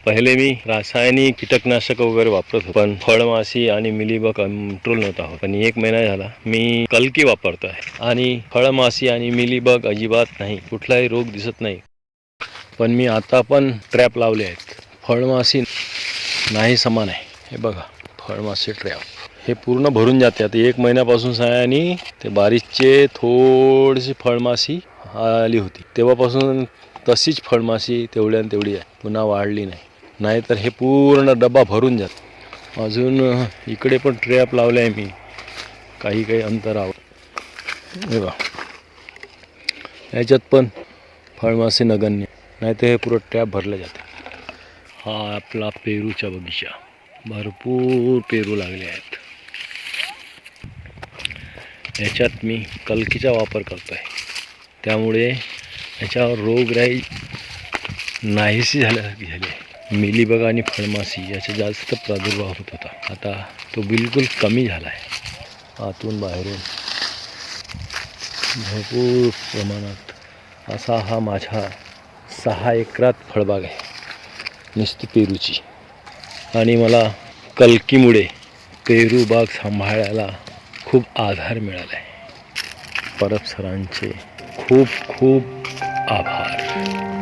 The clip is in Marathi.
पहिले मी रासायनिक कीटकनाशक वगैरे वापरत होतो, पण फळमाशी आणि मिलीबग कंट्रोल नव्हता होत. पण 1 महिना झाला मी कल्की वापरतोय आणि फळमाशी आणि मिलीबग अजिबात नाही, कुठलाही रोग दिसत नाही. पण मी आता पण ट्रॅप लावले आहेत. फळमाशी नाही समान आहे. हे बघा, फळमाशी ट्रॅप हे पूर्ण भरून जाते. आता 1 महिन्यापासून आणि ते बारीकचे थोडीशी फळमाशी आली होती, तेव्हापासून तशीच फळमाशी तेवढी आहे, पुन्हा वाढली नाही. नाहीतर हे पूर्ण डबा भरून जात. अजून इकडे पण ट्रॅप लावले आहे मी काही अंतरावर. हे बघा, याच्यात पण फळमाशी नगण्य, नाहीतर हे पुरं ट्रॅप भरलं जातं. हा आपला पेरूचा बगीचा, भरपूर पेरू लागले आहेत. याच्यात मी कल्कीचा वापर करतो आहे, त्यामुळे याच्यावर रोगराई नाहीशी झाल्यासारखी झाली आहे. मिलीबग आणि फळमाशी याचा जास्त प्रादुर्भाव होत होता, आता तो बिलकुल कमी झाला आहे. आतून बाहेरून भरपूर प्रमाणात असा हा माझा 6 एकरात फळबाग आहे नुसती पेरूची. आणि मला कल्कीमुळे पेरू बाग सांभाळायला खूप आधार मिळाला आहे. परब सरांचे खूप खूप आभार.